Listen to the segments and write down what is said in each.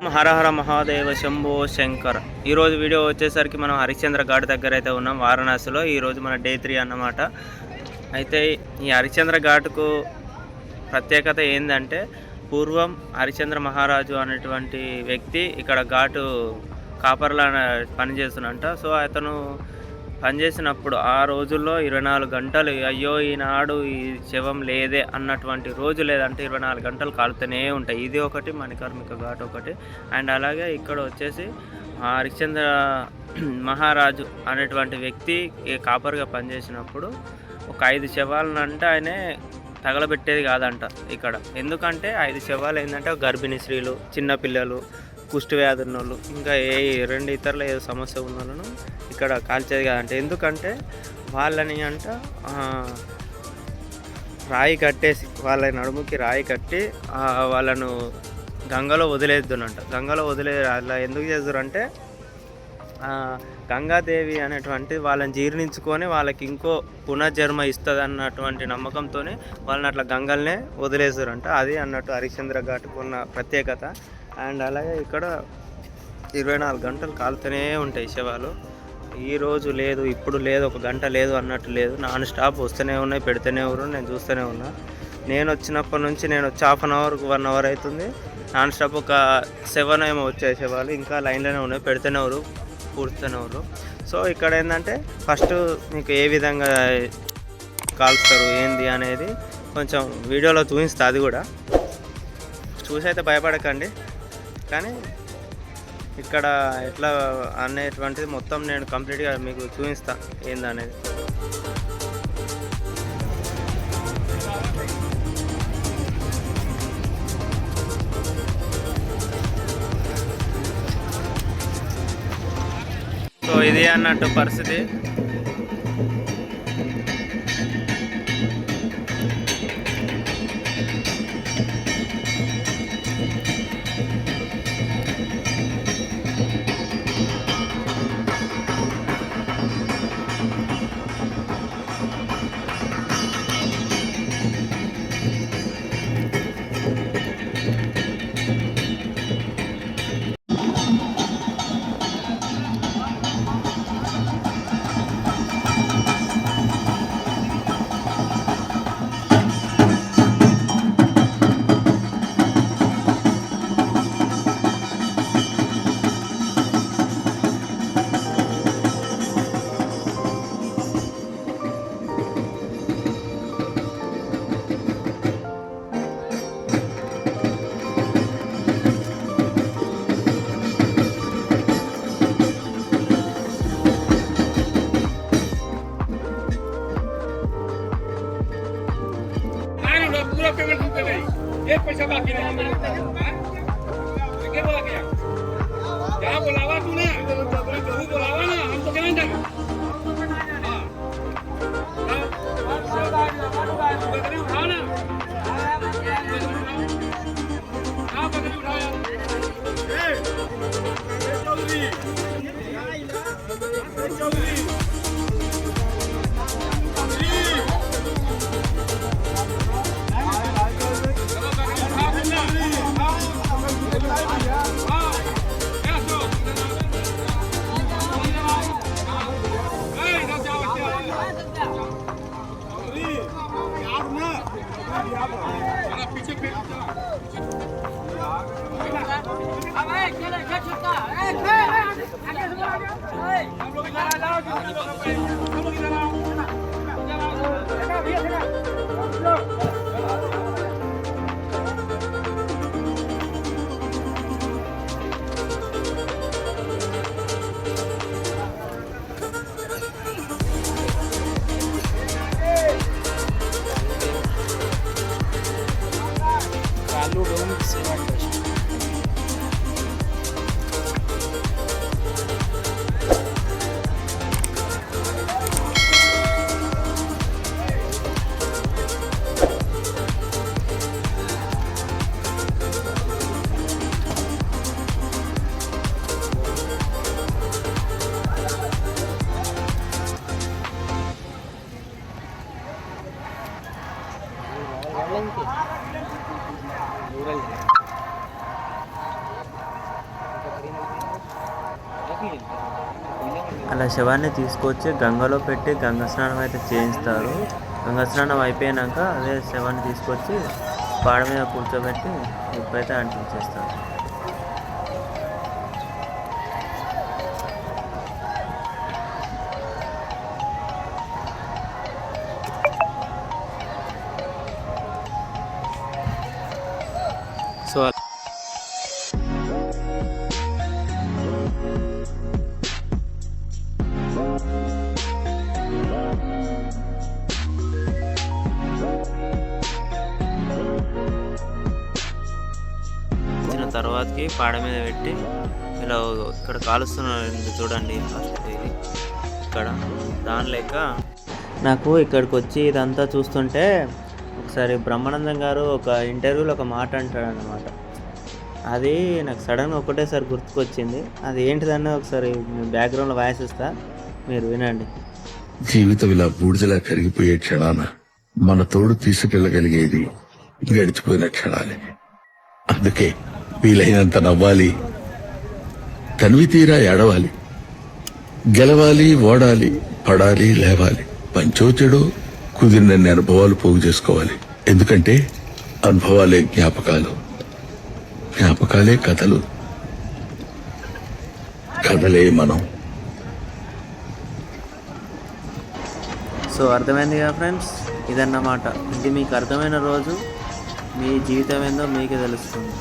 హర హర మహాదేవ శంభో శంకర్. ఈరోజు వీడియో వచ్చేసరికి మనం హరిశ్చంద్ర ఘాట్ దగ్గర అయితే ఉన్నాం వారణాసిలో. ఈరోజు మన డే 3 అన్నమాట. అయితే ఈ హరిశ్చంద్ర ఘాట్కు ప్రత్యేకత ఏంటంటే, పూర్వం హరిశ్చంద్ర మహారాజు అనేటువంటి వ్యక్తి ఇక్కడ ఘాటు కాపర్లా పనిచేస్తున్నంట. సో అతను పనిచేసినప్పుడు ఆ రోజుల్లో 24 గంటలు అయ్యో ఈనాడు ఈ శవం లేదే అన్నటువంటి రోజు లేదంటే 24 గంటలు కాలుతూనే ఉంటాయి. ఇది ఒకటి మణికర్ణిక ఘాట్ ఒకటి. అండ్ అలాగే ఇక్కడ వచ్చేసి హరిశ్చంద్ర మహారాజు అనేటువంటి వ్యక్తి కాపర్గా పనిచేసినప్పుడు ఒక 5 శవాలనంటే ఆయనే తగలబెట్టేది కాదంట ఇక్కడ. ఎందుకంటే 5 శవాలు ఏంటంటే గర్భిణీ స్త్రీలు, చిన్నపిల్లలు, కుష్టి వ్యాధి ఉన్నోళ్ళు, ఇంకా 2 ఇతరుల ఏదో సమస్య ఉన్న వాళ్ళను ఇక్కడ కాల్చేది కాదంట. ఎందుకంటే వాళ్ళని రాయి కట్టేసి, వాళ్ళ నడుముకి రాయి కట్టి వాళ్ళను గంగలో వదిలేద్దునంట. గంగలో అలా ఎందుకు చేద్దురంటే గంగాదేవి అనేటువంటి వాళ్ళని జీర్ణించుకొని వాళ్ళకి ఇంకో పునర్జన్మ ఇస్తుంది అన్నటువంటి నమ్మకంతో వాళ్ళని అట్లా గంగల్నే వదిలేస్తారంట. అది అన్నట్టు హరిశ్చంద్ర ఘాట్కు ఉన్న ప్రత్యేకత. అండ్ అలాగే ఇక్కడ 24 గంటలు కాలుతూనే ఉంటాయి శవాలు. ఈరోజు లేదు, ఇప్పుడు లేదు, ఒక గంట లేదు అన్నట్టు లేదు. నాన్ స్టాప్ వస్తూనే ఉన్నాయి, పెడుతూనే ఉన్నారు. నేను చూస్తూనే ఉన్నా. నేను వచ్చినప్పటి నుంచి, నేను వచ్చి 1/2 అవర్కి 1 అవర్ అవుతుంది. నాన్ స్టాప్ ఒక 7 ఏమో వచ్చాయి శవాలు. ఇంకా లైన్లోనే ఉన్నాయి, పెడుతూనే ఉన్నారు, పూడుతూనే ఉన్నారు. సో ఇక్కడ ఏంటంటే ఫస్ట్ మీకు ఏ విధంగా కాల్స్తారు ఏంది అనేది కొంచెం వీడియోలో చూపిస్తా. అది కూడా చూసి అయితే భయపడకండి. కానీ ఇక్కడ ఎట్లా అనేటువంటిది మొత్తం నేను కంప్లీట్గా మీకు చూపిస్తా ఏందనేది. సో ఇది అన్నట్టు పరిస్థితి. एक पैसा बाकी नहीं क्या बोला क्या क्या बुलावा तूने तू बुलावा ना हम तो करेंगे उठाओ ना అలా శవాన్ని తీసుకొచ్చి గంగలో పెట్టి గంగ స్నానం అయితే చేయిస్తారు. గంగ స్నానం అయిపోయాక అదే శవాన్ని తీసుకొచ్చి పాడ మీద కూర్చోబెట్టి ఇప్పుడైతే అంటించేస్తారు. సో తర్వాతకి పాడ మీద పెట్టి ఇలా ఇక్కడ కాలుస్తున్నారు చూడండి. ఫస్ట్ ఇది ఇక్కడ దాని లెక్క నాకు ఇక్కడికి వచ్చి ఇదంతా చూస్తుంటే ఒకసారి బ్రహ్మానందం గారు ఒక ఇంటర్వ్యూలో ఒక మాట అంటాడు అన్నమాట. అది నాకు సడన్గా ఒకటేసారి గుర్తుకొచ్చింది. అది ఏంటిదన్న ఒకసారి బ్యాక్గ్రౌండ్లో వాయిస్ ఇస్తా, మీరు వినండి. జీవితం ఇలా బూడిదలా కరిగిపోయే క్షణాన మన తోడు తీసుకెళ్లగలిగేది గడిచిపోయిన క్షణాలే. అందుకే వీలైనంత నవ్వాలి, తనివి తీరా ఏడవాలి, గెలవాలి, ఓడాలి, పడాలి, లేవాలి, మంచో చెడో కుదిరినన్ని అనుభవాలు పోగు చేసుకోవాలి. ఎందుకంటే అనుభవాలే జ్ఞాపకాలు, జ్ఞాపకాలే కథలు, కథలే మనం. సో అర్థమైంది కదా ఫ్రెండ్స్, ఇదన్నమాట. ఇది మీకు అర్థమైన రోజు మీ జీవితం ఏందో మీకే తెలుస్తుంది.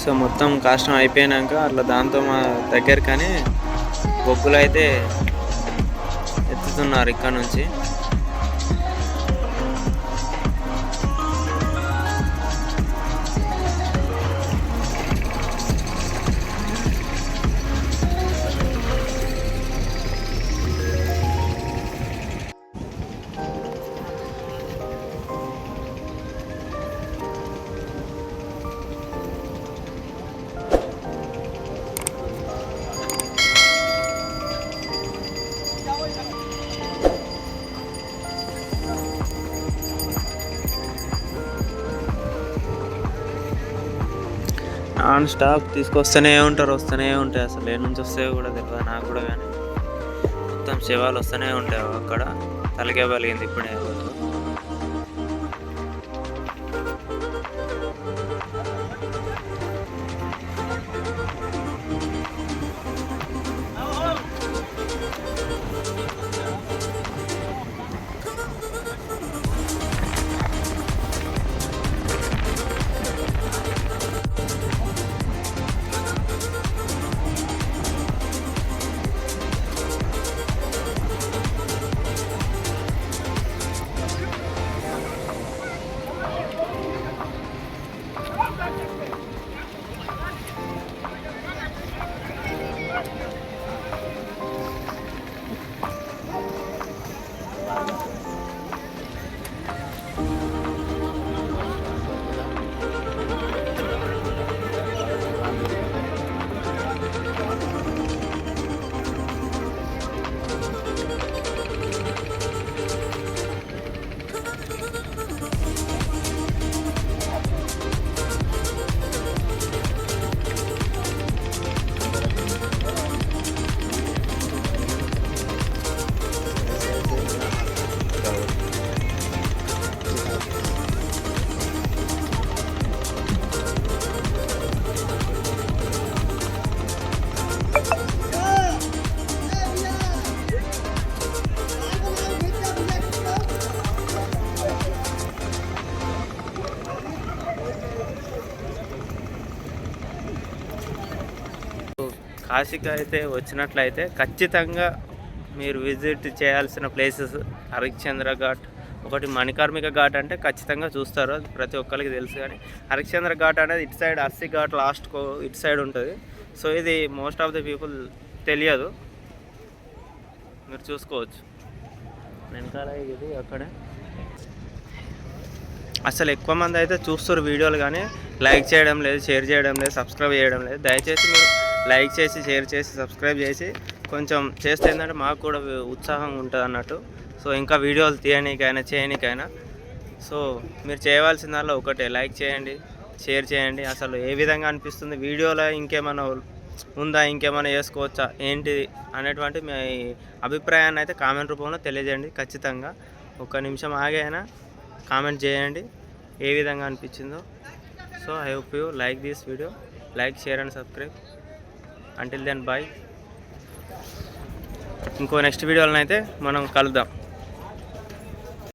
సో మొత్తం కష్టం అయిపోయాక అట్లా దాంతో మా దగ్గర కానీ బొగ్గులు అయితే ఎత్తుతున్నారు ఇక్కడ నుంచి. నాన్ స్టాప్ తీసుకొస్తూనే ఉంటారు, వస్తూనే ఉంటాయి. అసలు ఏ నుంచి వస్తాయో కూడా తెలియదు నాకు కూడా, కానీ మొత్తం శవాలు వస్తూనే ఉంటాయి. అక్కడ తలకే పలిగింది ఇప్పుడే. కాశీకి అయితే వచ్చినట్లయితే ఖచ్చితంగా మీరు విజిట్ చేయాల్సిన ప్లేసెస్ హరిశ్చంద్ర ఘాట్, ఒకటి మణికర్ణిక ఘాట్ అంటే ఖచ్చితంగా చూస్తారు, అది ప్రతి ఒక్కరికి తెలుసు. కానీ హరిశ్చంద్ర ఘాట్ అనేది ఇటు సైడ్ అస్సి ఘాట్ లాస్ట్కు ఇటు సైడ్ ఉంటుంది. సో ఇది మోస్ట్ ఆఫ్ ది పీపుల్ తెలియదు, మీరు చూసుకోవచ్చు వెనకాల ఇది అక్కడే. అసలు ఎక్కువ మంది అయితే చూస్తారు వీడియోలు కానీ లైక్ చేయడం లేదు, షేర్ చేయడం లేదు, సబ్స్క్రైబ్ చేయడం లేదు. దయచేసి మీరు లైక్ చేసి, షేర్ చేసి, సబ్స్క్రైబ్ చేసి కొంచెం చేస్తే ఏంటంటే మాకు కూడా ఉత్సాహంగా ఉంటుంది అన్నట్టు. సో ఇంకా వీడియోలు తీయడానికైనా చేయడానికైనా సో మీరు చేయవలసిందల్లా ఒకటే, లైక్ చేయండి, షేర్ చేయండి. అసలు ఏ విధంగా అనిపిస్తుంది వీడియోలో, ఇంకేమైనా ఉందా, ఇంకేమైనా చేసుకోవచ్చా ఏంటి అనేటువంటి మీ అభిప్రాయాన్ని అయితే కామెంట్ రూపంలో తెలియజేయండి. ఖచ్చితంగా ఒక నిమిషం ఆగి అయినా కామెంట్ చేయండి ఏ విధంగా అనిపించిందో. So I hope you like this video, like, share and subscribe. Until then bye. ఇంకో నెక్స్ట్ వీడియోలో అయితే మనం కలుద్దాం.